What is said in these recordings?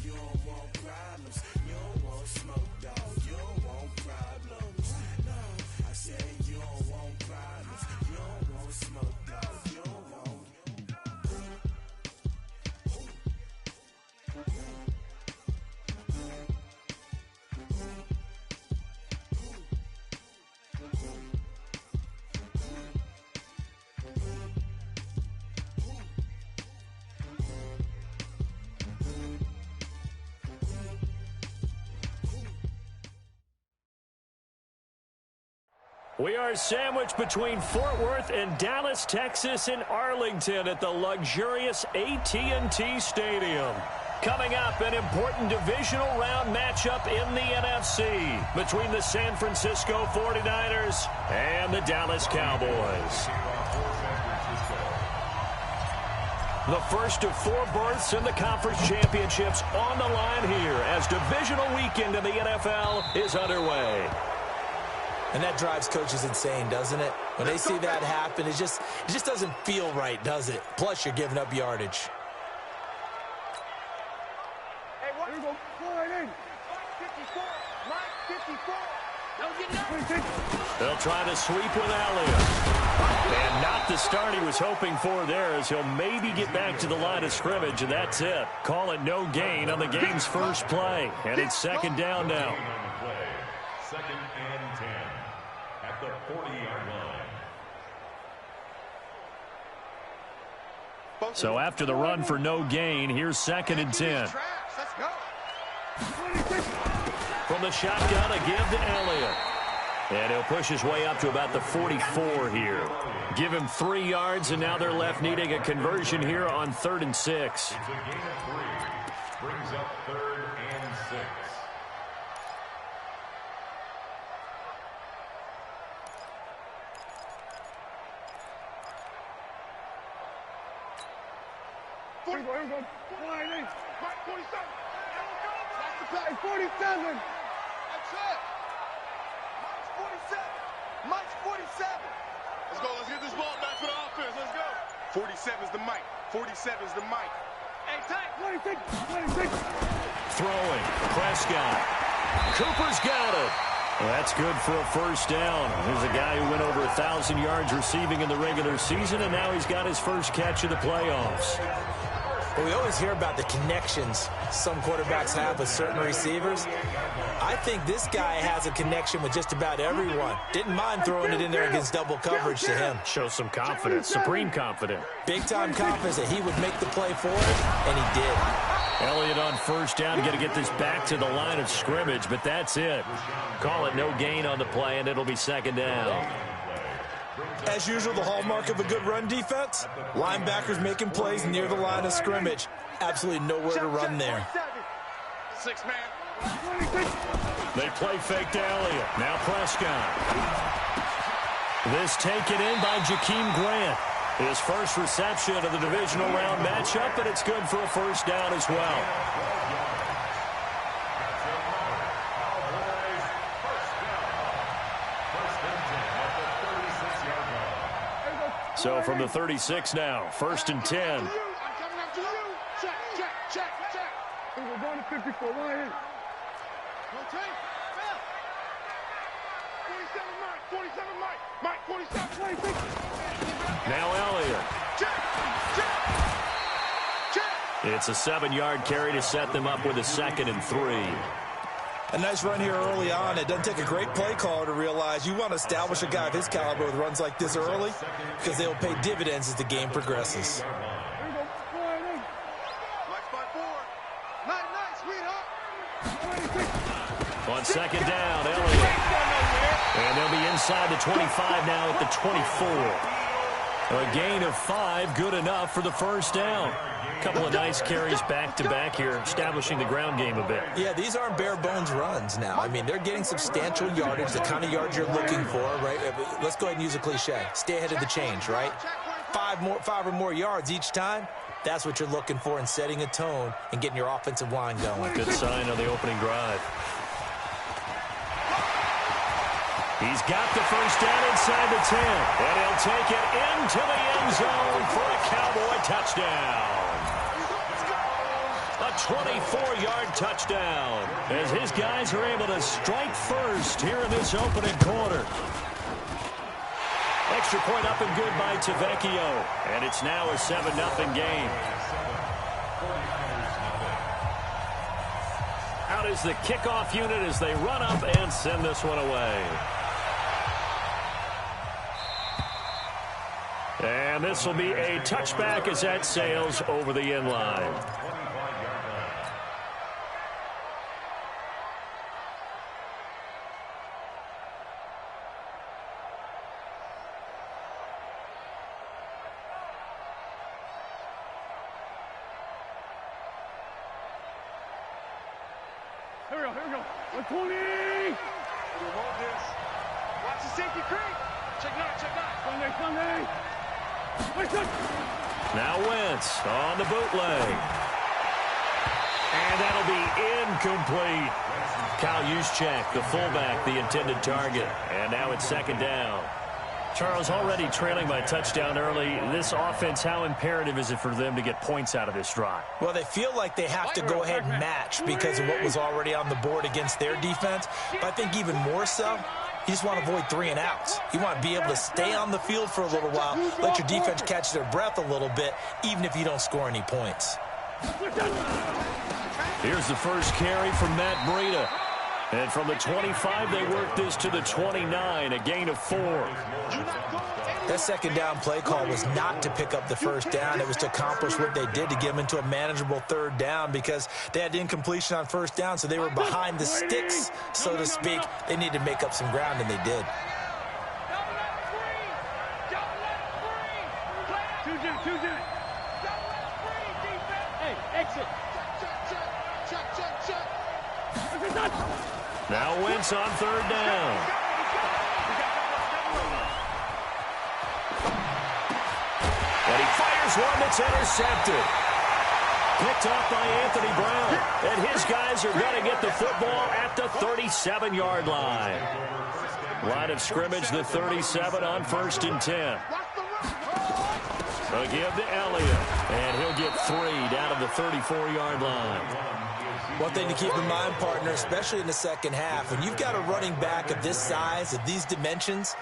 you don't want problems. You don't want smoke, dog. You don't want problems. No, I said you don't want problems. You don't want smoke, dog. You don't want. We are sandwiched between Fort Worth and Dallas, Texas, and Arlington at the luxurious AT&T Stadium. Coming up, an important divisional round matchup in the NFC between the San Francisco 49ers and the Dallas Cowboys. The first of 4 berths in the conference championships on the line here as divisional weekend in the NFL is underway. And that drives coaches insane, doesn't it? When they see that happen, it just doesn't feel right, does it? Plus, you're giving up yardage. Hey, what? Here we go. Forward in. 54. Mike, 54. They'll try to sweep with Elliott. And not the start he was hoping for there, as he'll maybe get back to the line of scrimmage, and that's it. Call it no gain on the game's first play. And it's second down now. Second and 10 at the 40-yard line. So after the run for no gain, here's second and 10. Let's go. From the shotgun, a give to Elliott. And he'll push his way up to about the 44 here. Give him 3 yards, and now they're left needing a conversion here on 3rd and 6. It's a gain of 3. Brings up 3rd and 6. Here we go. Flying in. Mike, 47. That's the play. 47. That's it. Mike's 47. Let's go. Let's get this ball back for the offense. Let's go. 47's the Mike. 47's the Mike. Hey, Tank. 26. Throwing. Prescott. Cooper's got it. Well, that's good for a first down. Here's a guy who went over 1,000 yards receiving in the regular season, and now he's got his first catch of the playoffs. Well, we always hear about the connections some quarterbacks have with certain receivers. I think this guy has a connection with just about everyone. Didn't mind throwing it in there against double coverage to him. Shows some confidence, supreme confidence. Big-time confidence that he would make the play for it, and he did. Elliott on first down, got to get this back to the line of scrimmage, but that's it. Call it no gain on the play, and it'll be second down. As usual, the hallmark of a good run defense, linebackers making plays near the line of scrimmage. Absolutely nowhere to run there. 6 man. They play fake to Elliott. Now Prescott. This taken in by Jakeem Grant. His first reception of the divisional round matchup, but it's good for a first down as well. So from the 36 now, 1st and 10. I'm coming after you. Check. We're going to 54. Line in. Okay. 47 Mike. Mike, 47. 26. Now Elliott. Check. It's a 7-yard carry to set them up with a 2nd and 3. A nice run here early on. It doesn't take a great play caller to realize you want to establish a guy of his caliber with runs like this early because they'll pay dividends as the game progresses. Here we go. Flying in. Mike's by 4. Nice, sweetheart. On second down, Elliott. And they'll be inside the 25 now at the 24. A gain of 5, good enough for the first down. A couple of nice carries back-to-back here, establishing the ground game a bit. Yeah, these aren't bare-bones runs now. I mean, they're getting substantial yardage, the kind of yards you're looking for, right? Let's go ahead and use a cliche. Stay ahead of the change, right? 5 or more yards each time. That's what you're looking for in setting a tone and getting your offensive line going. Good sign on the opening drive. He's got the first down inside the 10, and he'll take it into the end zone for a Cowboy touchdown. A 24-yard touchdown as his guys are able to strike first here in this opening quarter. Extra point up and good by Tavecchio, and it's now a 7-0 game. Out is the kickoff unit as they run up and send this one away. And this will be a touchback as that sails over the end line. Here we go. 120. We'll hold this. Watch the safety creep. Check not. Sunday. Now Wentz on the bootleg. And that'll be incomplete. Kyle Juszczyk, the fullback, the intended target. And now it's second down. Charles, already trailing by touchdown early. This offense, how imperative is it for them to get points out of this drive? Well, they feel like they have to go ahead and match because of what was already on the board against their defense. But I think even more so, you just want to avoid 3 and outs. You want to be able to stay on the field for a little while, let your defense catch their breath a little bit, even if you don't score any points. Here's the first carry from Matt Breida. And from the 25, they work this to the 29, a gain of 4. That second down play call was not to pick up the first down. It was to accomplish what they did to get them into a manageable third down because they had incompletion on first down, so they were behind the sticks, so to speak. They needed to make up some ground, and they did. Hey, exit. Now Wentz on third down. And he fires one that's intercepted. Picked up by Anthony Brown. And his guys are going to get the football at the 37-yard line. Line of scrimmage, the 37 on 1st and 10. They'll give to Elliott. And he'll get 3 down to the 34-yard line. One thing to keep in mind, partner, especially in the second half, when you've got a running back of this size, of these dimensions,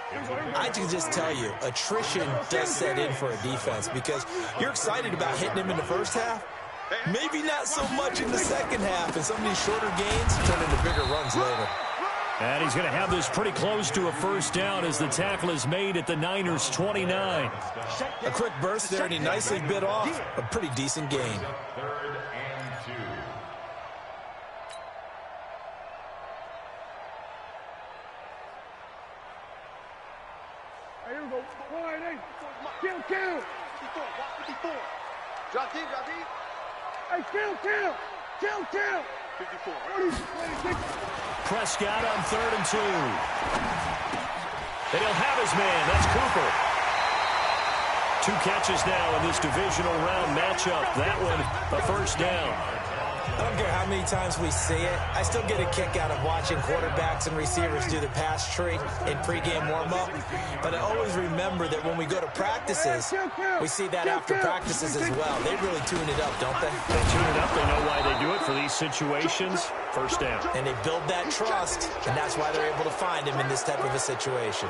I can just tell you, attrition does set in for a defense because you're excited about hitting him in the first half. Maybe not so much in the second half, and some of these shorter gains turn into bigger runs later. And he's going to have this pretty close to a first down as the tackle is made at the Niners' 29. A quick burst there, and he nicely bit off a pretty decent gain. Kill. 54. Drop deep. Hey, kill. 54. Prescott on 3rd and 2. And he'll have his man. That's Cooper. 2 catches now in this divisional round matchup. That one, a first down. I don't care how many times we see it. I still get a kick out of watching quarterbacks and receivers do the pass tree in pregame warm-up. But I always remember that when we go to practices, we see that after practices as well. They really tune it up, don't they? They tune it up. They know why they do it for these situations. First down. And they build that trust, and that's why they're able to find him in this type of a situation.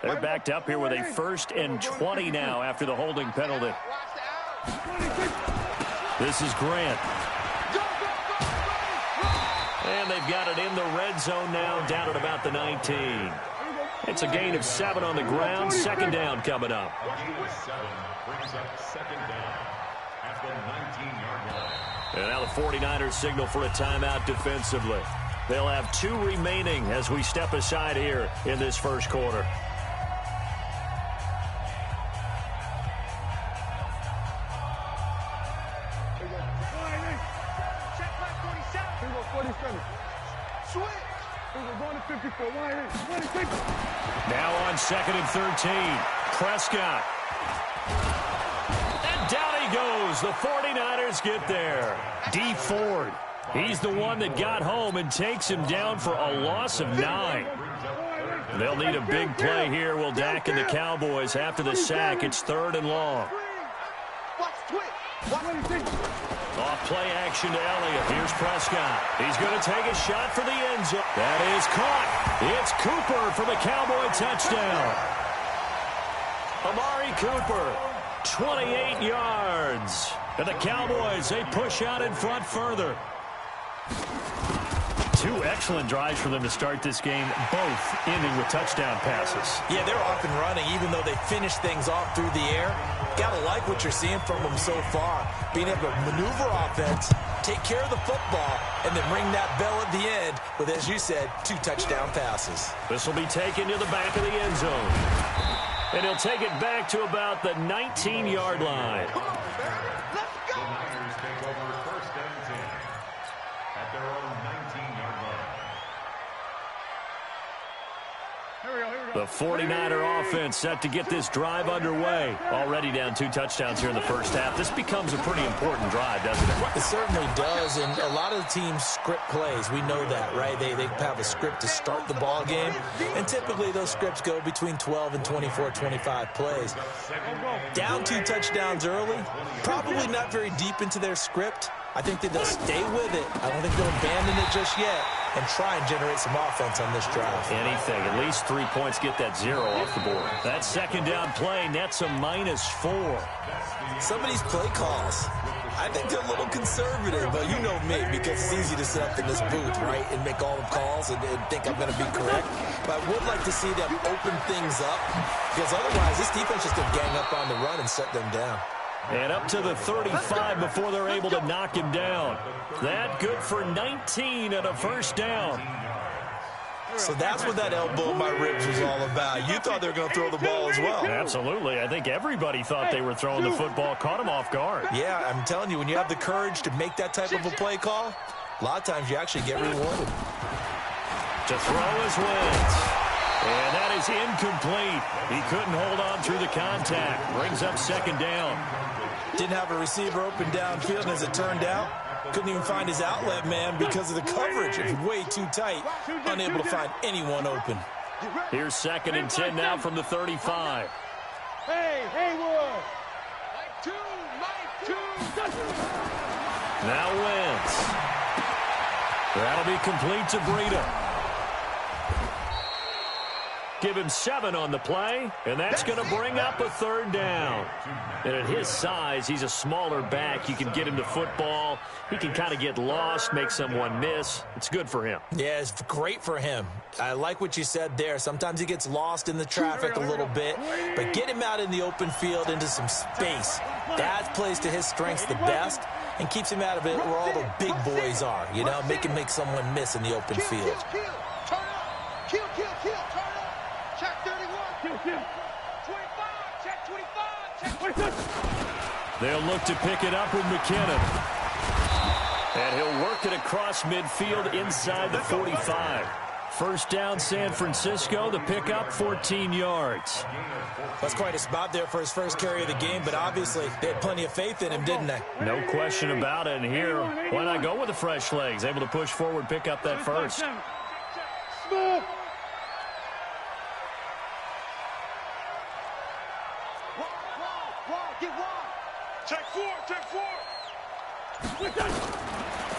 They're backed up here with a 1st and 20 now after the holding penalty. This is Grant. And they've got it in the red zone now, down at about the 19. It's a gain of 7 on the ground. Second down coming up. Brings up second down at the 19-yard line. And now the 49ers signal for a timeout defensively. They'll have 2 remaining as we step aside here in this first quarter. Now on 2nd and 13. Prescott. And down he goes. The 49ers get there. D Ford He's the one that got home and takes him down for a loss of 9. They'll need a big play here. Will Dak and the Cowboys after the sack. It's 3rd and long. Off play action to Elliott. Here's Prescott. He's going to take a shot for the end zone. That is caught. It's Cooper for the Cowboy touchdown. Amari Cooper, 28 yards. And the Cowboys, they push out in front further. 2 excellent drives for them to start this game, both ending with touchdown passes. Yeah, they're off and running, even though they finish things off through the air. Gotta like what you're seeing from them so far. Being able to maneuver offense, take care of the football, and then ring that bell at the end with, as you said, 2 touchdown passes. This will be taken to the back of the end zone. And he'll take it back to about the 19-yard line. The Niners take over 1st and 10 at their own 19-yard line. The 49er offense set to get this drive underway. Already down 2 touchdowns here in the first half. This becomes a pretty important drive, doesn't it? It certainly does, and a lot of the teams script plays. We know that, right? They have a script to start the ball game, and typically those scripts go between 12 and 24, 25 plays. Down 2 touchdowns early, probably not very deep into their script. I think that they'll stay with it. I don't think they'll abandon it just yet and try and generate some offense on this drive. Anything. At least 3 points, get that 0 off the board. That 2nd down play nets a -4. Some of these play calls, I think they're a little conservative, but you know me, because it's easy to sit up in this booth, right, and make all the calls and think I'm going to be correct. But I would like to see them open things up, because otherwise this defense is going to gang up on the run and shut them down. And up to the 35 before they're able to knock him down. That good for 19 and a 1st down. So that's what that elbow in my ribs was all about. You thought they were going to throw the ball as well. Absolutely. I think everybody thought they were throwing the football, caught him off guard. Yeah, I'm telling you, when you have the courage to make that type of a play call, a lot of times you actually get rewarded. To throw is Wentz. And that is incomplete. He couldn't hold on through the contact. Brings up 2nd down. Didn't have a receiver open downfield, and as it turned out, couldn't even find his outlet man because of the coverage. It was way too tight, unable to find anyone open. Here's 2nd and 10 now from the 35. Hey, Haywood. Now Wentz. That'll be complete to Breida. Give him 7 on the play, and that's going to bring up a 3rd down. And at his size, he's a smaller back. You can get him to football. He can kind of get lost, make someone miss. It's good for him. Yeah, it's great for him. I like what you said there. Sometimes he gets lost in the traffic a little bit, but get him out in the open field into some space. That plays to his strengths the best and keeps him out of it where all the big boys are, you know, make him make someone miss in the open field. Kill. Check 31. 25. Check 25. They'll look to pick it up with McKinnon. And he'll work it across midfield inside the 45. 1st down, San Francisco. The pickup, 14 yards. That's quite a spot there for his first carry of the game, but obviously they had plenty of faith in him, didn't they? No question about it. And here, why not go with the fresh legs? Able to push forward, pick up that 1st. Check 4.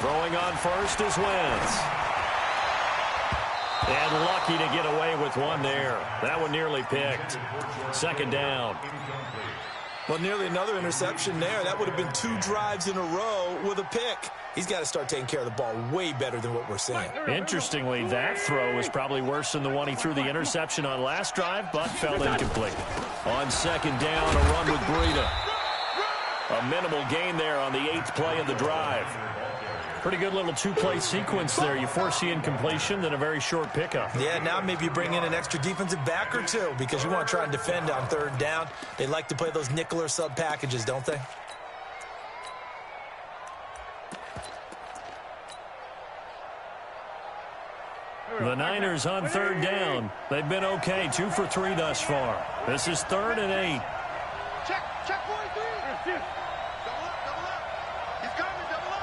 Throwing on 1st is Wentz. And lucky to get away with one there. That one nearly picked. 2nd down. Well, nearly another interception there. That would have been 2 drives in a row with a pick. He's got to start taking care of the ball way better than what we're seeing. Interestingly, that throw is probably worse than the one he threw the interception on last drive, but fell incomplete. On 2nd down, a run with Breida. A minimal gain there on the 8th play of the drive. Pretty good little 2-play sequence there. You force the incompletion, then a very short pickup. Yeah, now maybe you bring in an extra defensive back or 2 because you want to try and defend on 3rd down. They like to play those nickel or sub packages, don't they? The Niners on 3rd down. They've been okay, 2 for 3 thus far. This is 3rd and 8. Check 43. Double up. He's coming, double up.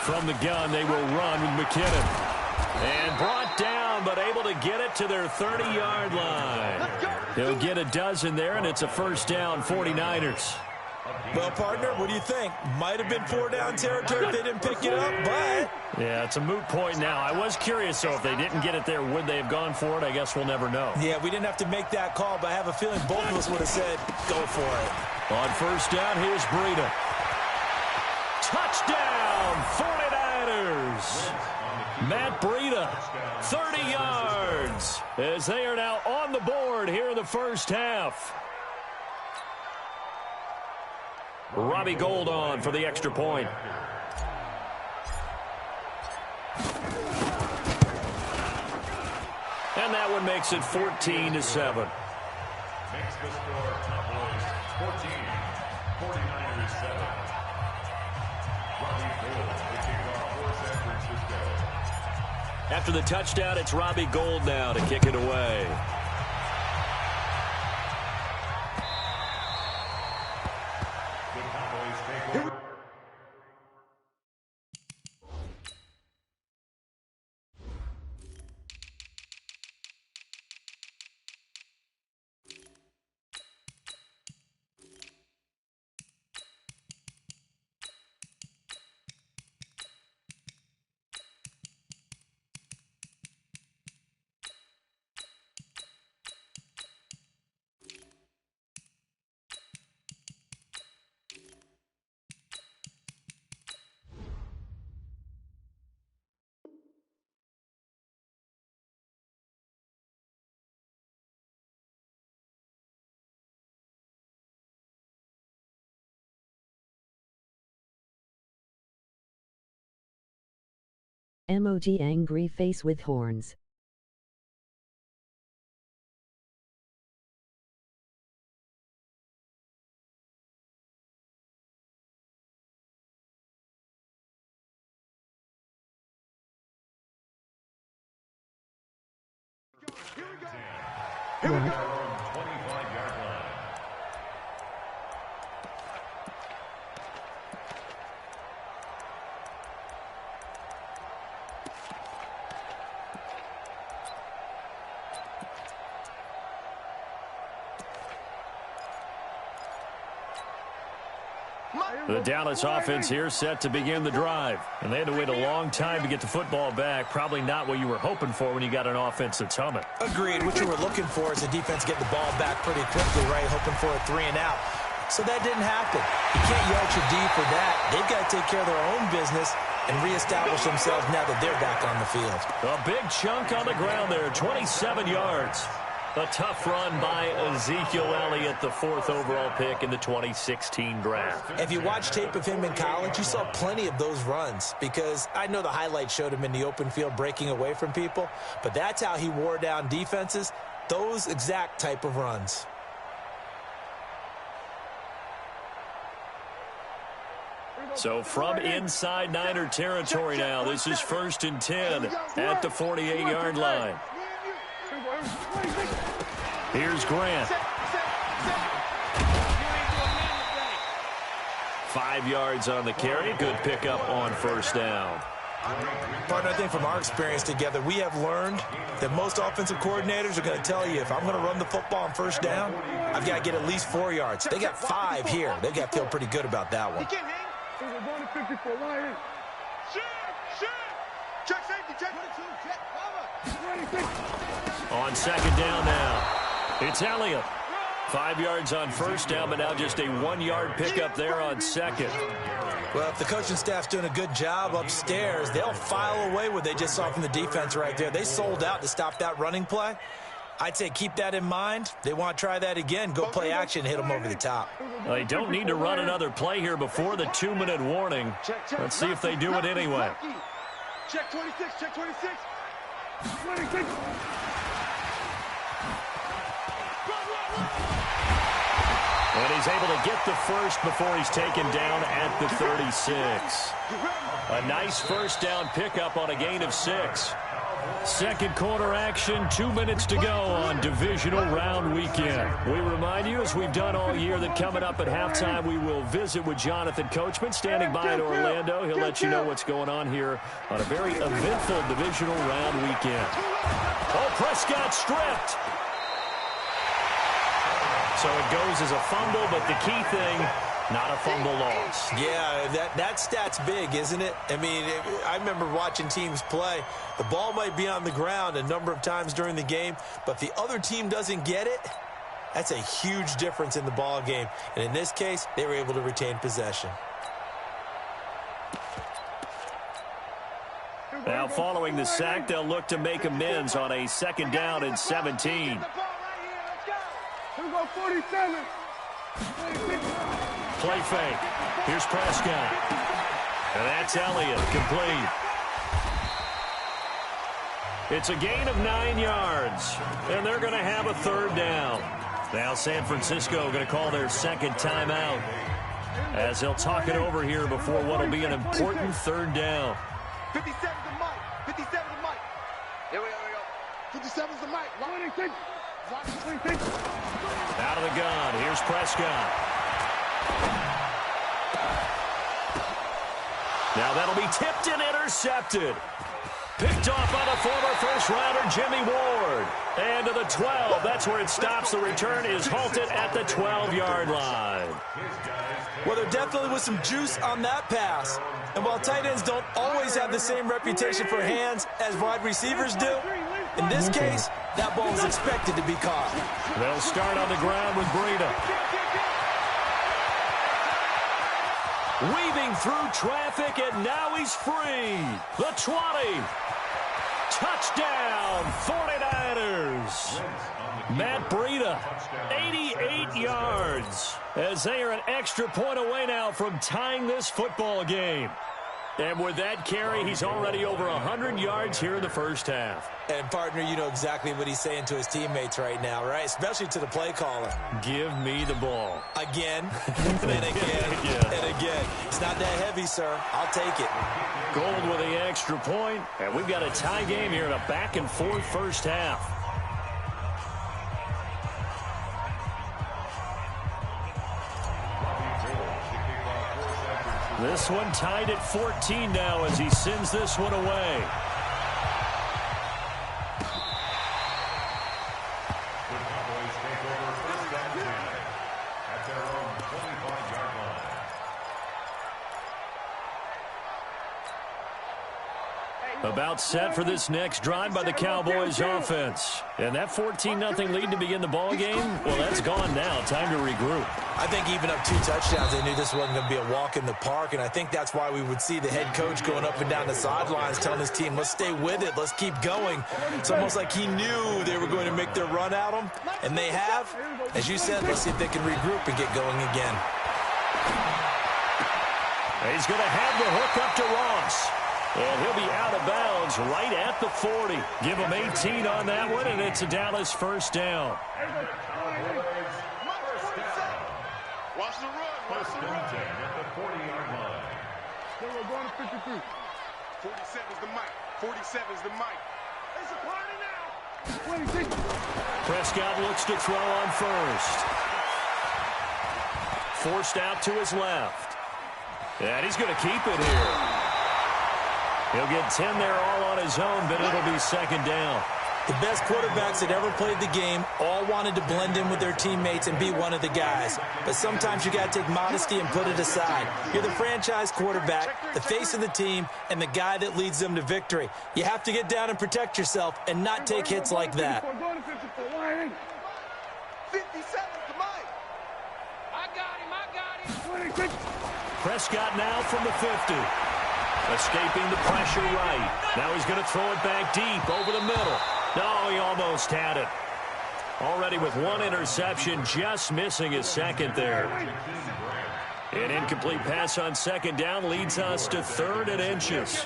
From the gun, they will run with McKinnon. And brought down, but able to get it to their 30-yard line. He'll get a dozen there, and it's a first down, 49ers. Well, partner, what do you think? Might have been 4-down territory if they didn't pick it up, but... Yeah, it's a moot point now. I was curious, so if they didn't get it there, would they have gone for it? I guess we'll never know. Yeah, we didn't have to make that call, but I have a feeling both of us would have said, go for it. On first down, here's Breida. Touchdown, 49ers! Matt Breida, 30 yards, as they are now on the board here in the first half. Robbie Gould on for the extra point. And that one makes it 14-7. Makes the score Cowboys 14, 49ers 7. Robbie Gould, the kickoff for San Francisco. After the touchdown, it's Robbie Gould now to kick it away. The Cowboys take over. Emoji angry face with horns. Here we go. 25-yard line. The Dallas offense here set to begin the drive. And they had to wait a long time to get the football back. Probably not what you were hoping for when you got an offense that's humming. Agreed. What you were looking for is the defense getting the ball back pretty quickly, right? Hoping for a 3-and-out. So that didn't happen. You can't yell at your D for that. They've got to take care of their own business and reestablish themselves now that they're back on the field. A big chunk on the ground there, 27 yards. A tough run by Ezekiel Elliott, the 4th overall pick in the 2016 draft. If you watch tape of him in college, you saw plenty of those runs because I know the highlights showed him in the open field breaking away from people, but that's how he wore down defenses, those exact type of runs. So from inside Niner territory now, this is 1st and 10 at the 48-yard line. Here's Grant. 5 yards on the carry. Good pickup on first down. Partner, I think from our experience together, we have learned that most offensive coordinators are going to tell you, if I'm going to run the football on first down, I've got to get at least 4 yards. They got 5 here. They've got to feel pretty good about that one. Check safety, check. On second down now, it's Elliott. 5 yards on first down, but now just a 1-yard pickup there on second. Well, if the coaching staff's doing a good job upstairs, they'll file away what they just saw from the defense right there. They sold out to stop that running play. I'd say keep that in mind. They want to try that again. Go play action, hit them over the top. They don't need to run another play here before the 2-minute warning. Let's see if they do it anyway. Check 26, check 26. 26. And he's able to get the first before he's taken down at the 36. A nice first down pickup on a gain of 6. Second quarter action, 2 minutes to go on divisional round weekend. We remind you, as we've done all year, that coming up at halftime, we will visit with Jonathan Coachman standing by in Orlando. He'll let you know what's going on here on a very eventful divisional round weekend. Oh, Prescott stripped. So it goes as a fumble, but the key thing, not a fumble loss. Yeah, that stat's big, isn't it? I mean, I remember watching teams play. The ball might be on the ground a number of times during the game, but if the other team doesn't get it, that's a huge difference in the ball game. And in this case, they were able to retain possession. Now following the sack, they'll look to make amends on a second down and 17. Play fake. Here's Prescott. And that's Elliott, complete. It's a gain of 9 yards, and they're going to have a third down. Now San Francisco going to call their second timeout as they'll talk it over here before what will be an important third down. 57's the mic. 57's the mic. Here we go. 57's the mic. 186. Out of the gun. Here's Prescott. Now that'll be tipped and intercepted. Picked off by the former first-rounder Jimmy Ward. And to the 12. That's where it stops. The return is halted at the 12-yard line. Well, there definitely was some juice on that pass. And while tight ends don't always have the same reputation for hands as wide receivers do, in this case, that ball was expected to be caught. They'll start on the ground with Breida. Weaving through traffic, and now he's free. The 20. Touchdown, 49ers. Matt Breida, 88 yards, as they are an extra point away now from tying this football game. And with that carry, he's already over 100 yards here in the first half. And, partner, you know exactly what he's saying to his teammates right now, right? Especially to the play caller. Give me the ball. Again, and again, and again. It's not that heavy, sir. I'll take it. Gold with the extra point, and we've got a tie game here in a back-and-forth first half. This one tied at 14 now as he sends this one away. The Cowboys take over first down 10 at their own 25-yard line. About set for this next drive by the Cowboys offense. And that 14-0 lead to begin the ball game, well, that's gone now. Time to regroup. I think even up 2 touchdowns, they knew this wasn't going to be a walk in the park, and I think that's why we would see the head coach going up and down the sidelines telling his team, let's stay with it, let's keep going. It's almost like he knew they were going to make their run at him, and they have. As you said, let's see if they can regroup and get going again. He's going to have the hook up to Ross. And he'll be out of bounds right at the 40. Give him 18 on that one, and it's a Dallas first down. Watch the run. Watch the run. At the 40-yard line. We're going to 53. 47's the mic. 47's the mic. It's a party now. 26. Prescott looks to throw on first. Forced out to his left. And he's going to keep it here. He'll get 10 there all on his own, but it'll be second down. The best quarterbacks that ever played the game all wanted to blend in with their teammates and be one of the guys. But sometimes you got to take modesty and put it aside. You're the franchise quarterback, the face of the team, and the guy that leads them to victory. You have to get down and protect yourself and not take hits like that. 57's the mic. I got him. Prescott now from the 50. Escaping the pressure right. Now he's going to throw it back deep over the middle. No, he almost had it. Already with one interception, just missing his second there. An incomplete pass on second down leads us to 3rd and inches.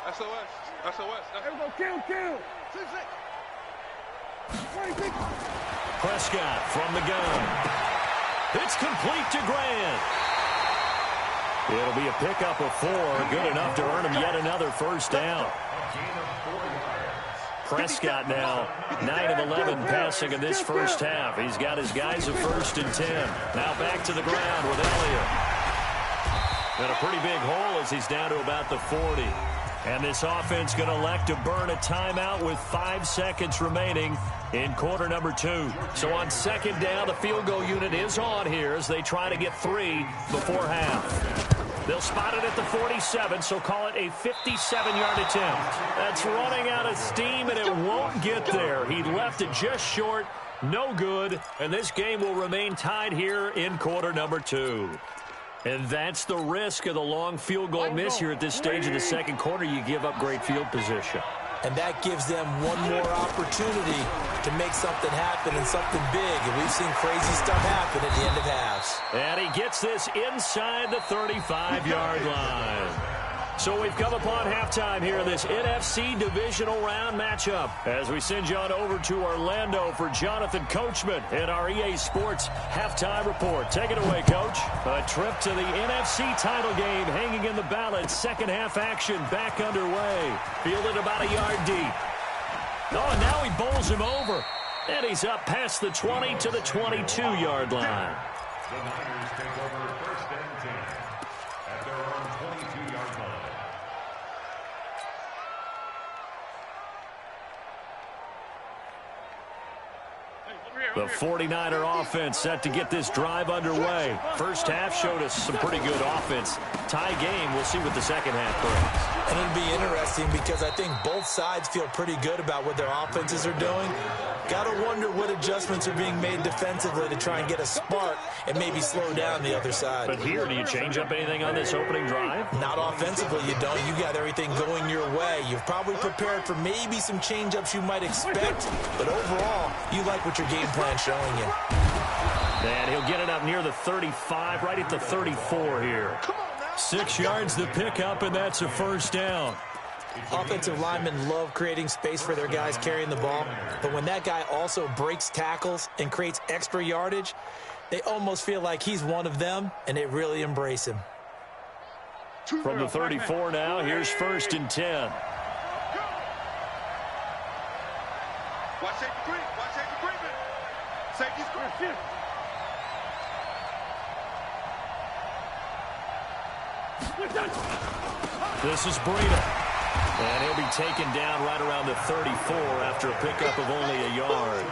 SOS. SOS. There we go. Kill. 26. Prescott from the gun. It's complete to Grant. It'll be a pickup of 4, good enough to earn him yet another first down. Prescott now 9 of 11 passing in this first half. He's got his guys at 1st and 10. Now back to the ground with Elliott. And a pretty big hole as he's down to about the 40. And this offense going to elect to burn a timeout with 5 seconds remaining in quarter number 2. So on second down, the field goal unit is on here as they try to get 3 before half. They'll spot it at the 47, so call it a 57-yard attempt. That's running out of steam, and it won't get there. He left it just short, no good, and this game will remain tied here in quarter number 2. And that's the risk of the long field goal miss here at this stage of the second quarter. You give up great field position. And that gives them one more opportunity to make something happen and something big. And we've seen crazy stuff happen at the end of halves. And he gets this inside the 35-yard line. So we've come upon halftime here in this NFC divisional round matchup as we send you on over to Orlando for Jonathan Coachman in our EA Sports halftime report. Take it away, Coach. A trip to the NFC title game hanging in the balance. Second half action back underway. Fielded about a yard deep. Oh, and now he bowls him over. And he's up past the 20 to the 22-yard line. The Niners take over 1st and 10 at their own 22-yard line. The 49er offense set to get this drive underway. First half showed us some pretty good offense. Tie game, we'll see what the second half brings. And it'll be interesting because I think both sides feel pretty good about what their offenses are doing. Got to wonder what adjustments are being made defensively to try and get a spark and maybe slow down the other side. But here, do you change up anything on this opening drive? Not offensively, you don't. You got everything going your way. You've probably prepared for maybe some change-ups you might expect, but overall, you like what your game plan's showing you. And he'll get it up near the 35, right at the 34 here. 6 yards the pickup, and that's a first down. Offensive linemen love creating space for their guys carrying the ball, but when that guy also breaks tackles and creates extra yardage, they almost feel like he's one of them, and they really embrace him. From the 34 now, here's 1st and 10. Watch safety creep. Watch safety creeping. Safety's creeping. This is Breida. And he'll be taken down right around the 34 after a pickup of only a yard.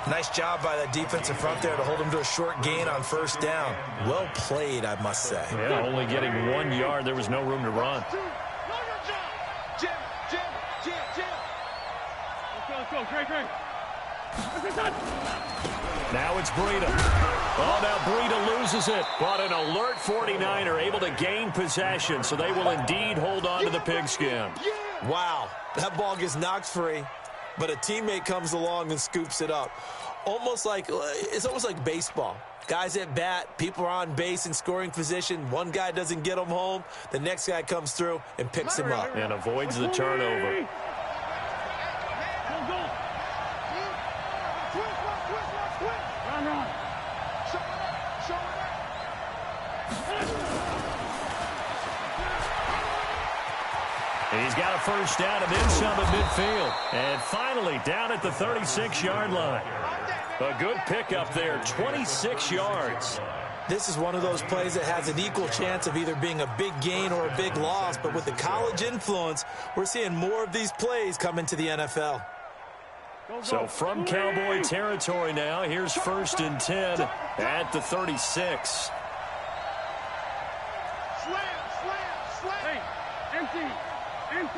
Nice job by that defensive front there to hold him to a short gain on 1st down. Well played, I must say. Yeah, only getting 1 yard. There was no room to run. Jim. Let's go. Great. Now it's Breida. Oh, now Breida loses it. But an alert 49er able to gain possession, so they will indeed hold on to the pigskin. Wow, that ball gets knocked free, but a teammate comes along and scoops it up. It's almost like baseball. Guys at bat, people are on base in scoring position. One guy doesn't get them home. The next guy comes through and picks him up. And avoids the turnover. He's got a first down and then some at midfield. And finally down at the 36-yard line. A good pickup there, 26 yards. This is one of those plays that has an equal chance of either being a big gain or a big loss. But with the college influence, we're seeing more of these plays come into the NFL. So from Cowboy territory now, here's 1st and 10 at the 36. Slam. Hey, empty. Alert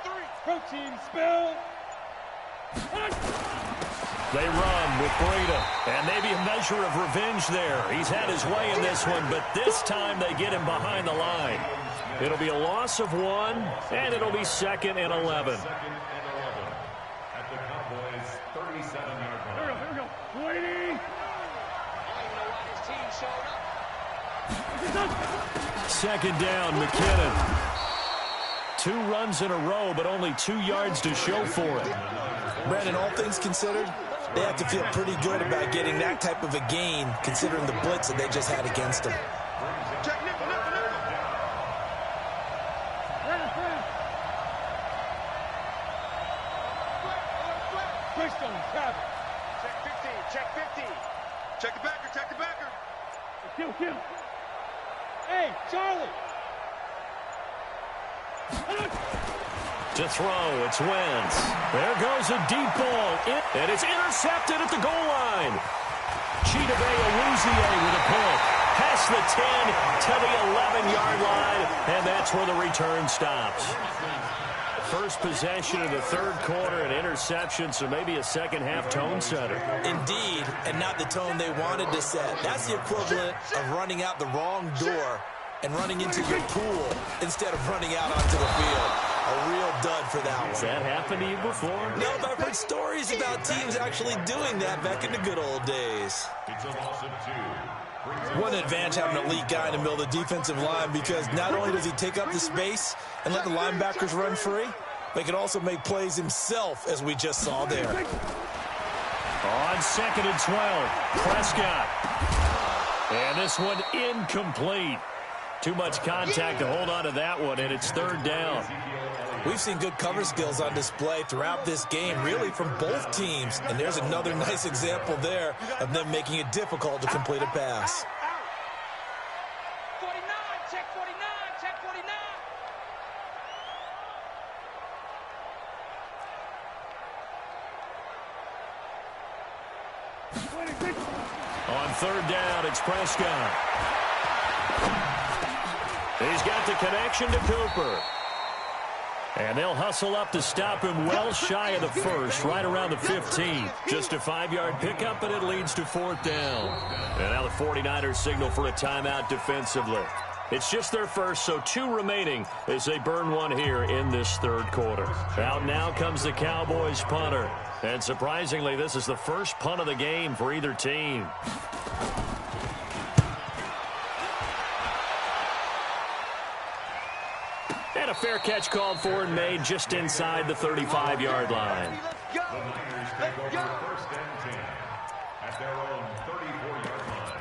3. Protein spill. They run with Breida, and maybe a measure of revenge there. He's had his way in this one, but this time they get him behind the line. It'll be a loss of 1, and it'll be 2nd and 11. At the Cowboys' 37-yard line. Here we go. Waiting. I don't even know why this team showed up. Second down, McKinnon. 2 runs in a row, but only 2 yards to show for it. Brandon, all things considered, they have to feel pretty good about getting that type of a gain, considering the blitz that they just had against them. Check 15. Check the backer, check the backer. Kill. Hey, Charlie. To throw, it's Wentz. There goes a deep ball, and it's intercepted at the goal line. Chidobe Awuzie with a pick. Past the 10 to the 11-yard line, and that's where the return stops. First possession of the third quarter, an interception, so maybe a second-half tone setter. Indeed, and not the tone they wanted to set. That's the equivalent of running out the wrong door and running into your pool instead of running out onto the field. A real dud for that one. Has that happened to you before? No, but I've heard stories about teams actually doing that back in the good old days. One advantage having an elite guy in the middle of the defensive line, because not only does he take up the space and let the linebackers run free, but he can also make plays himself, as we just saw there. On 2nd and 12, Prescott. And this one incomplete. Too much contact to hold on to that one, and it's 3rd down. We've seen good cover skills on display throughout this game, really from both teams. And there's another nice example there of them making it difficult to complete a pass. 49, check 49, check 26. On 3rd down, it's Prescott. He's got the connection to Cooper. And they'll hustle up to stop him well shy of the first, right around the 15. Just a 5-yard pickup, and it leads to 4th down. And now the 49ers signal for a timeout defensively. It's just their first, so 2 remaining as they burn one here in this 3rd quarter. Out now comes the Cowboys punter. And surprisingly, this is the first punt of the game for either team. And a fair catch called for and made just inside the 35-yard line. The Niners take over 1st and 10 at their own 34-yard line.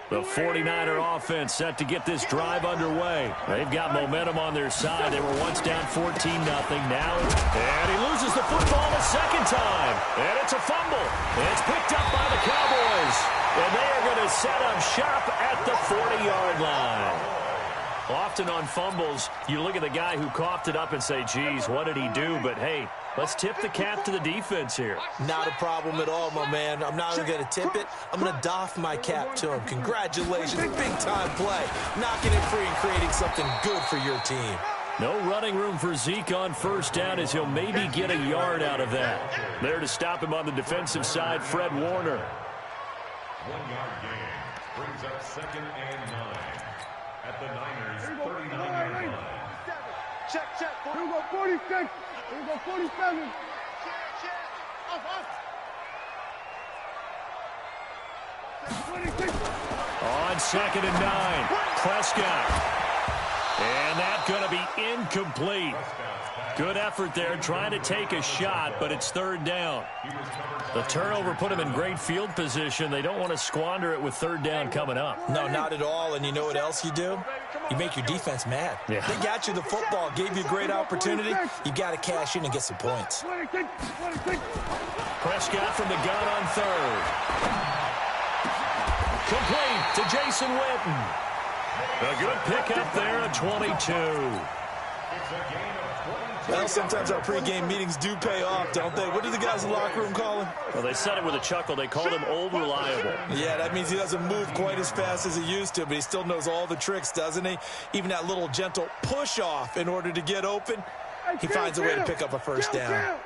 The 49er offense set to get this drive underway. They've got momentum on their side. They were once down 14-0. Now, and he loses the football a second time. And it's a fumble. And it's picked up by the Cowboys. And they are going to set up shop at the 40-yard line. Often on fumbles, you look at the guy who coughed it up and say, geez, what did he do? But, hey, let's tip the cap to the defense here. Not a problem at all, my man. I'm not even going to tip it. I'm going to doff my cap to him. Congratulations. Big-time play. Knocking it free and creating something good for your team. No running room for Zeke on 1st down, as he'll maybe get a yard out of that. There to stop him on the defensive side, Fred Warner. 1-yard gain brings up 2nd and 9 at the Niners' 39-yard line. Check. Here we go, 46. Here we go, 47. Check. 26. On 2nd and 9, Prescott. And that's going to be incomplete. Good effort there, trying to take a shot, but it's 3rd down. The turnover put him in great field position. They don't want to squander it with 3rd down coming up. No, not at all. And you know what else you do? You make your defense mad. Yeah. They got you the football, gave you a great opportunity. You got to cash in and get some points. 26. Prescott from the gun on 3rd. Complete to Jason Witten. A good pickup there at 22. Well, sometimes our pregame meetings do pay off, don't they? What do the guys in the locker room call him? Well, they said it with a chuckle. They called him Old Reliable. Yeah, that means he doesn't move quite as fast as he used to, but he still knows all the tricks, doesn't he? Even that little gentle push-off in order to get open, he finds a way to pick up a 1st down.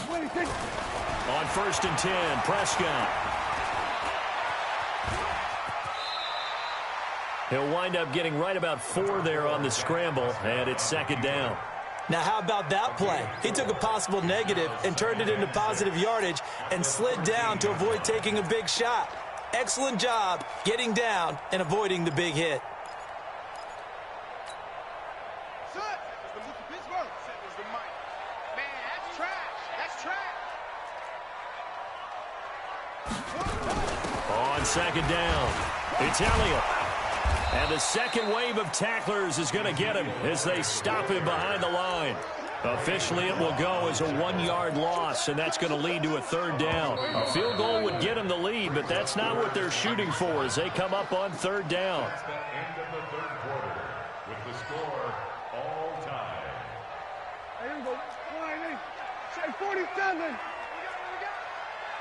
26. On 1st and 10, Prescott. He'll wind up getting right about 4 there on the scramble, and it's 2nd down. Now, how about that play? He took a possible negative and turned it into positive yardage and slid down to avoid taking a big shot. Excellent job getting down and avoiding the big hit. On second down, it's Elliott. And the second wave of tacklers is going to get him as they stop him behind the line. Officially, it will go as a 1-yard loss, and that's going to lead to a third down. A field goal would get them the lead, but that's not what they're shooting for as they come up on third down. That's the end of the third quarter with the score all tied. Hey, here we go. Say 47.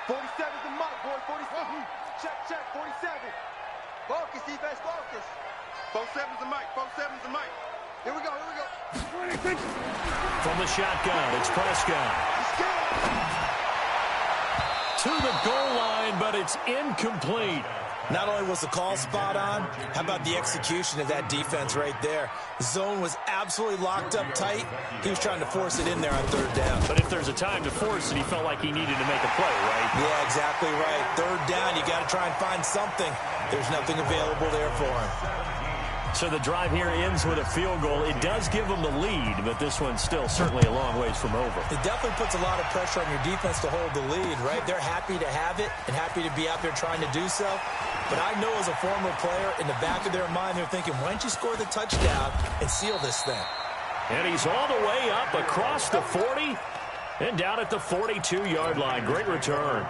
47's the mic, boy. 47. Check, 47. Focus, defense, focus. 47's the mic. 47's the mic. Here we go. 26. From the shotgun, it's Prescott. To the goal line, but it's incomplete. Not only was the call spot on, how about the execution of that defense right there? Zone was absolutely locked up tight. He was trying to force it in there on third down. But if there's a time to force it, he felt like he needed to make a play, right? Yeah, exactly right. Third down, you got to try and find something. There's nothing available there for him. So the drive here ends with a field goal. It does give them the lead, but this one's still certainly a long ways from over. It definitely puts a lot of pressure on your defense to hold the lead, right? They're happy to have it and happy to be out there trying to do so. But I know as a former player, in the back of their mind, they're thinking, why don't you score the touchdown and seal this thing? And he's all the way up across the 40 and down at the 42-yard line. Great return.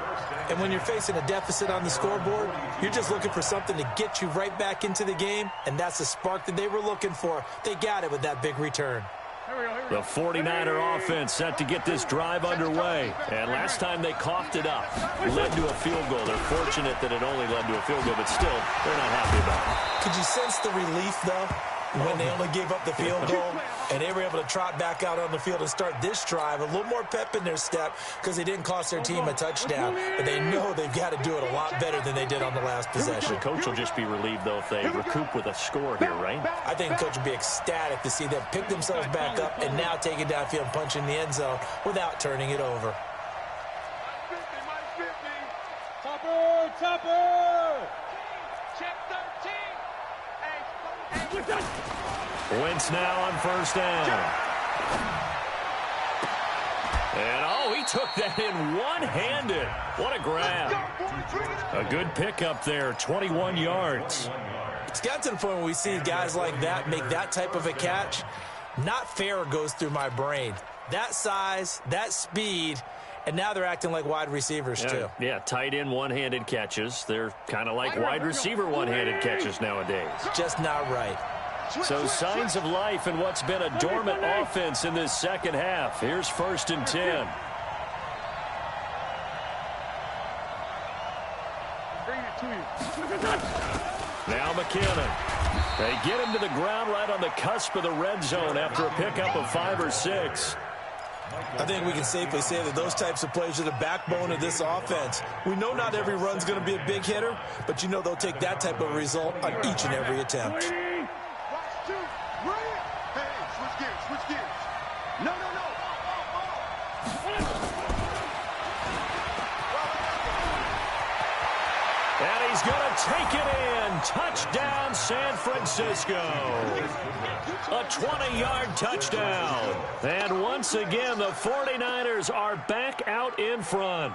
And when you're facing a deficit on the scoreboard, you're just looking for something to get you right back into the game, and that's the spark that they were looking for. They got it with that big return. The 49er offense set to get this drive underway. And last time they coughed it up, led to a field goal. They're fortunate that it only led to a field goal, but still, they're not happy about it. Could you sense the relief, though, when they only gave up the field goal and they were able to trot back out on the field and start this drive? A little more pep in their step because they didn't cost their team a touchdown, but they know they've got to do it a lot better than they did on the last possession. The coach will just be relieved, though, if they recoup with a score here, right? I think the coach will be ecstatic to see them pick themselves back up and now take it downfield and punch in the end zone without turning it over. Topper! Check 13. Wentz now on first down. And, oh, he took that in one-handed. What a grab. A good pickup there, 21 yards. It's got to the point where we see guys like that make that type of a catch. Not fair goes through my brain. That size, that speed, and now they're acting like wide receivers, too. Yeah, tight end one-handed catches. They're kind of like wide receiver one-handed catches nowadays. Just not right. So signs of life in what's been a dormant offense in this second half. Here's 1st and 10. Now McKinnon. They get him to the ground right on the cusp of the red zone after a pickup of 5 or 6. I think we can safely say that those types of plays are the backbone of this offense. We know not every run's going to be a big hitter, but you know they'll take that type of result on each and every attempt. Switch gears. No. And he's going to take it in. Touchdown, San Francisco. A 20-yard touchdown. And once again, the 49ers are back out in front.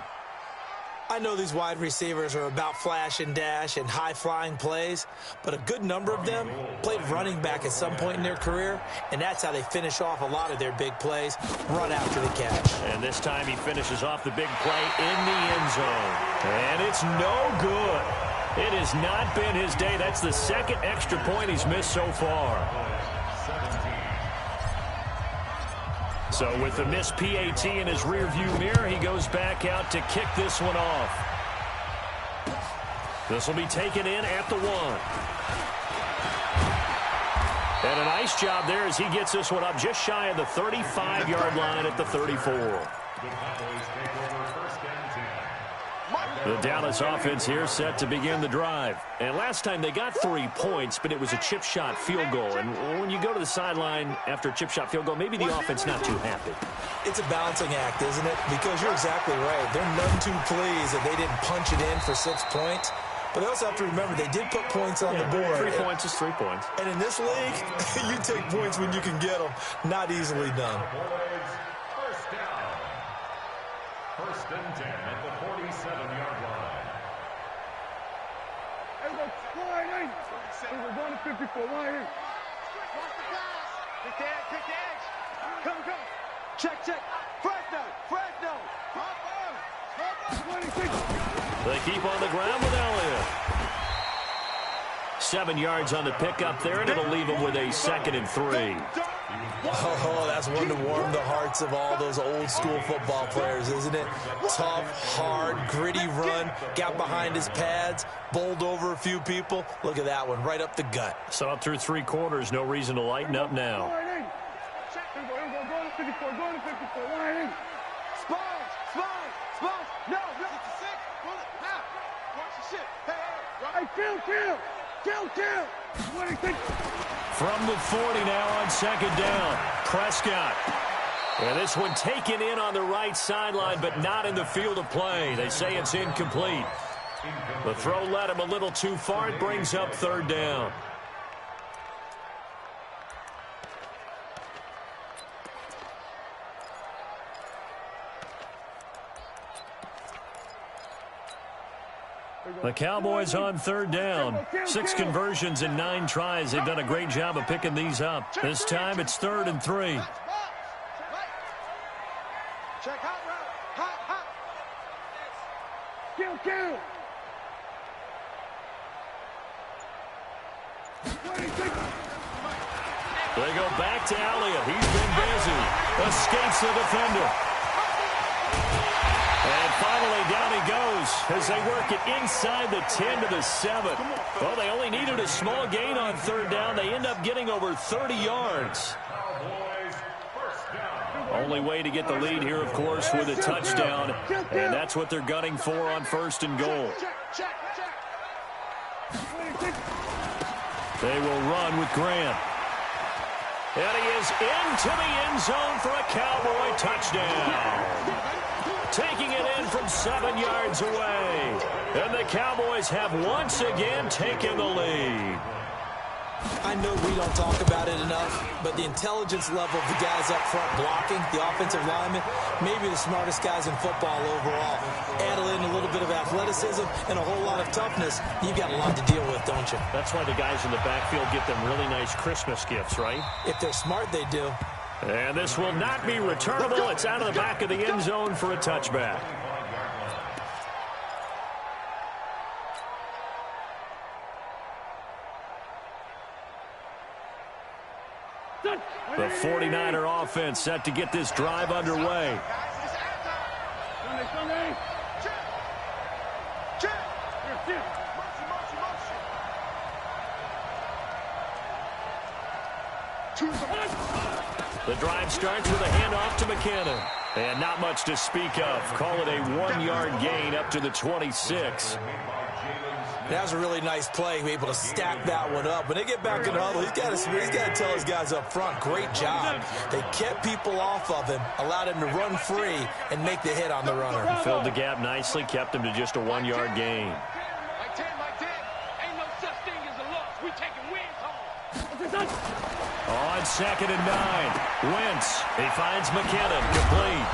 I know these wide receivers are about flash and dash and high-flying plays, but a good number of them played running back at some point in their career, and that's how they finish off a lot of their big plays, run after the catch. And this time he finishes off the big play in the end zone. And it's no good. It has not been his day. That's the second extra point he's missed so far. So with the missed PAT in his rearview mirror, he goes back out to kick this one off. This will be taken in at the 1. And a nice job there as he gets this one up just shy of the 35-yard line at the 34. The Cowboys take over 1st and 10. The Dallas offense here set to begin the drive. And last time they got 3 points, but it was a chip shot field goal. And when you go to the sideline after a chip shot field goal, maybe the offense not too happy. It's a balancing act, isn't it? Because you're exactly right. They're none too pleased that they didn't punch it in for 6 points. But they also have to remember they did put points on the board. 3 points is 3 points. And in this league, you take points when you can get them. Not easily done. First down. First and 10 at the 47-yard line. Hey, go line in. We're going to 54. Line in. Kick the edge, kick the edge. Come. Check. Fresno. 26. They keep on the ground with Elliott. 7 yards on the pickup there, and it'll leave them with a 2nd and 3. Oh, that's one to warm the hearts of all those old school football players, isn't it? Tough, hard, gritty run, got behind his pads, bowled over a few people. Look at that one, right up the gut. So up through 3 quarters, no reason to lighten up now. Line in. Go to 54. Go to 54. Line in. Sponge. No. 56. Now. Watch the shit. Hey. Kill. 26. From the 40 now on 2nd down. Prescott. And this one taken in on the right sideline, but not in the field of play. They say it's incomplete. The throw led him a little too far. It brings up 3rd down. The Cowboys on 3rd down. 6 conversions in 9 tries. They've done a great job of picking these up. This time it's 3rd and 3. Check hot route. Hot. Kill. 26. They go back to Elliott. He's been busy. Escapes the defender. And finally, down he goes as they work it inside the 10 to the 7. Well, they only needed a small gain on 3rd down. They end up getting over 30 yards. Only way to get the lead here, of course, with a touchdown. And that's what they're gunning for on 1st and goal. They will run with Grant. And he is into the end zone for a Cowboy touchdown. Taking it in from 7 yards away. And the Cowboys have once again taken the lead. I know we don't talk about it enough, but the intelligence level of the guys up front blocking, the offensive linemen, maybe the smartest guys in football overall. Add in a little bit of athleticism and a whole lot of toughness, you've got a lot to deal with, don't you? That's why the guys in the backfield get them really nice Christmas gifts, right? If they're smart, they do. And this will not be returnable. It's out of the back of the end zone for a touchback. The 49er offense set to get this drive underway. Sunday. The drive starts with a handoff to McKinnon. And not much to speak of. Call it a 1-yard gain up to the 26. That was a really nice play, able to stack that one up. When they get back in the huddle, he's got to tell his guys up front, great job. They kept people off of him, allowed him to run free, and make the hit on the runner. Filled the gap nicely, kept him to just a 1-yard gain. Like 10. Ain't no such thing as a loss. We taking wins home. On 2nd and 9, Wentz. He finds McKinnon, complete.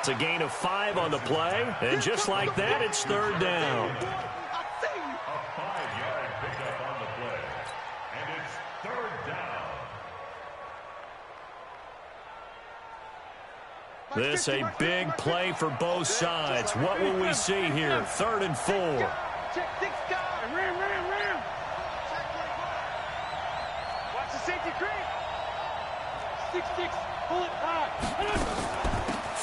It's a gain of 5 on the play, and just like that, it's 3rd down. A 5-yard pickup on the play, and it's 3rd down. This a big play for both sides. What will we see here? 3rd and 4. Check 6 guard. Ram. Watch the safety green. 6-6. Pull it high.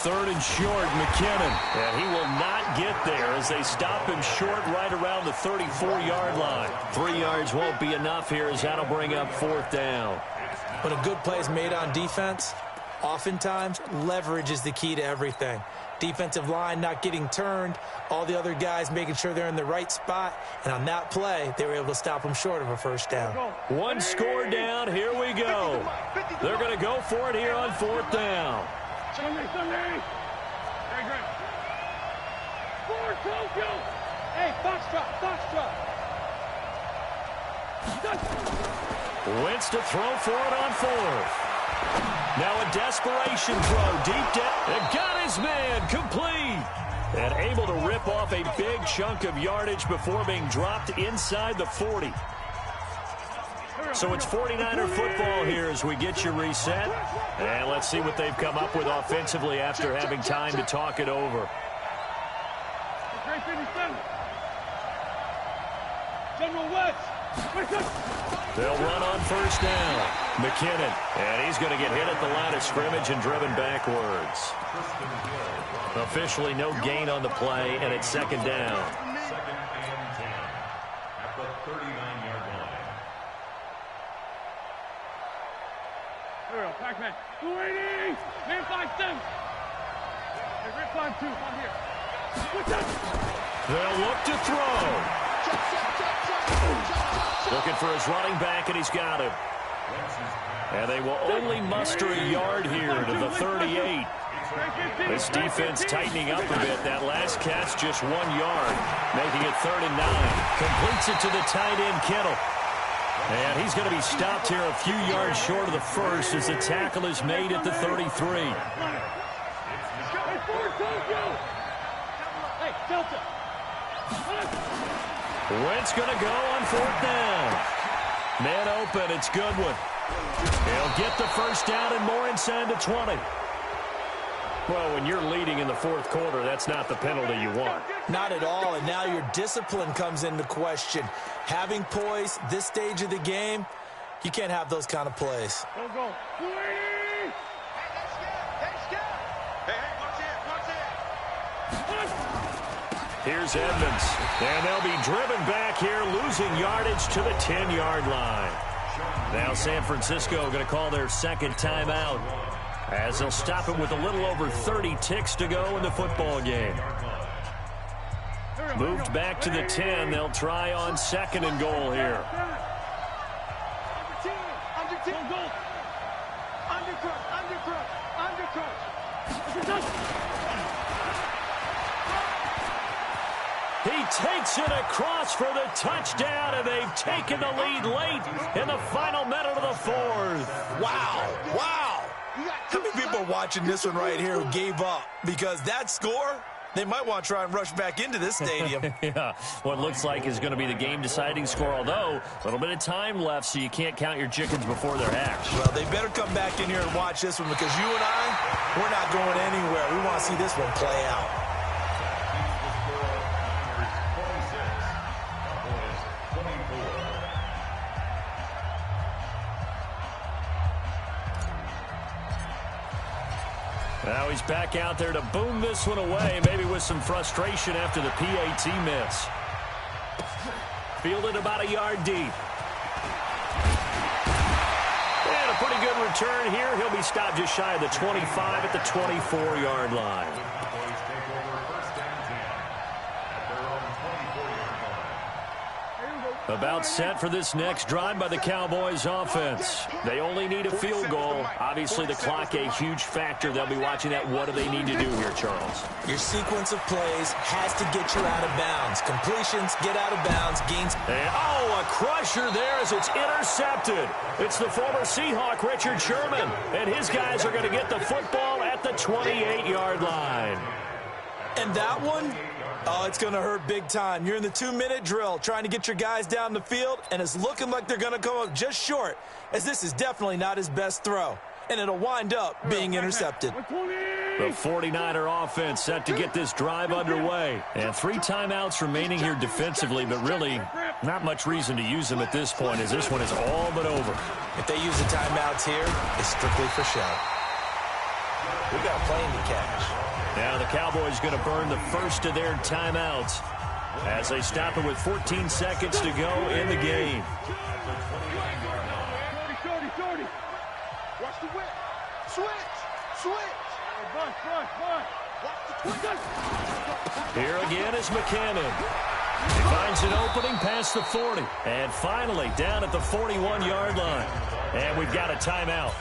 3rd and short, McKinnon. And he will not get there as they stop him short right around the 34-yard line. 3 yards won't be enough here as that'll bring up 4th down. When a good play is made on defense, oftentimes leverage is the key to everything. Defensive line not getting turned. All the other guys making sure they're in the right spot. And on that play, they were able to stop them short of a first down. One score down. Here we go. They're going to go for it here on 4th down. Hey, foxtrot. Wentz to throw for it on 4th. Now a desperation throw deep down. And got his man complete. And able to rip off a big chunk of yardage before being dropped inside the 40. So it's 49er football here as we get you reset. And let's see what they've come up with offensively after having time to talk it over. General West. They'll run on 1st down. McKinnon. And he's going to get hit at the line of scrimmage and driven backwards. Officially no gain on the play, and it's 2nd down. 2nd and 10 at the 39-yard line. Here we go, Pac-Man. 280! Man 5-7. Hey, Rick 5-2, I'm here. What's up? They'll look to throw. Looking for his running back, and he's got him. And they will only muster a yard here to the 38. This defense tightening up a bit. That last catch just 1 yard, making it 3rd and 9. Completes it to the tight end, Kittle. And he's going to be stopped here a few yards short of the first as the tackle is made at the 33. Hey, Delta. Wentz going to go on 4th down. Man open, it's Goodwin. He'll get the first down and more inside the 20. Well, when you're leading in the 4th quarter, that's not the penalty you want. Not at all, and now your discipline comes into question. Having poise this stage of the game, you can't have those kind of plays. Go. 280! Here's Edmonds, and they'll be driven back here, losing yardage to the 10-yard line. Now San Francisco going to call their 2nd timeout as they'll stop it with a little over 30 ticks to go in the football game. Moved back to the 10. They'll try on 2nd and goal here. He takes it across for the touchdown, and they've taken the lead late in the final minute of the 4th. Wow. How many people are watching this one right here who gave up? Because that score, they might want to try and rush back into this stadium. Yeah, what looks like is going to be the game-deciding score, although a little bit of time left, so you can't count your chickens before they're hatched. Well, they better come back in here and watch this one because you and I, we're not going anywhere. We want to see this one play out. Now he's back out there to boom this one away, maybe with some frustration after the PAT miss. Fielded about a yard deep. And a pretty good return here. He'll be stopped just shy of the 25 at the 24-yard line. About set for this next drive by the Cowboys offense. They only need a field goal. Obviously, the clock a huge factor. They'll be watching that. What do they need to do here, Charles? Your sequence of plays has to get you out of bounds. Completions, get out of bounds, gains. And, a crusher there as it's intercepted. It's the former Seahawk, Richard Sherman. And his guys are going to get the football at the 28-yard line. And that one? Oh, it's going to hurt big time. You're in the 2-minute drill trying to get your guys down the field, and it's looking like they're going to come up just short, as this is definitely not his best throw. And it'll wind up being intercepted. The 49er offense set to get this drive underway. And 3 timeouts remaining here defensively, but really not much reason to use them at this point, as this one is all but over. If they use the timeouts here, it's strictly for show. We got a plane to catch. Now the Cowboys going to burn the first of their timeouts as they stop it with 14 seconds to go in the game. Watch the whip. Switch. Bunch. Here again is McKinnon. He finds an opening past the 40. And finally down at the 41-yard line. And we've got a timeout.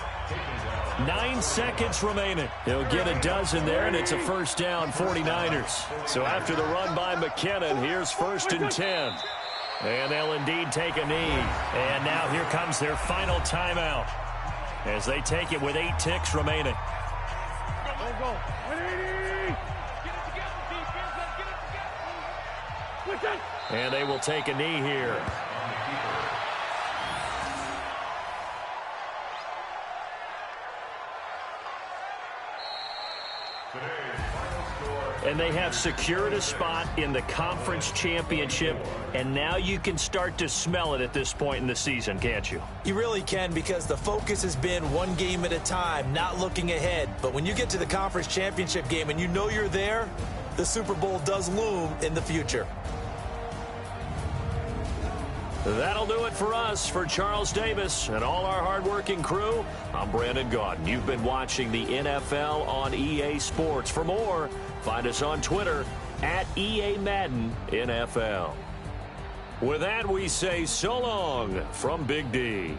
9 seconds remaining. He'll get a dozen there, and it's a first down, 49ers. So after the run by McKinnon, here's 1st and 10. And they'll indeed take a knee. And now here comes their final timeout as they take it with 8 ticks remaining. Go. 180. And they will take a knee here. And they have secured a spot in the conference championship, and now you can start to smell it at this point in the season, can't you? You really can, because the focus has been one game at a time, not looking ahead. But when you get to the conference championship game and you know you're there, the Super Bowl does loom in the future. That'll do it for us. For Charles Davis and all our hardworking crew, I'm Brandon Gaudin. You've been watching the NFL on EA Sports. For more, find us on Twitter at EA Madden NFL. With that, we say so long from Big D.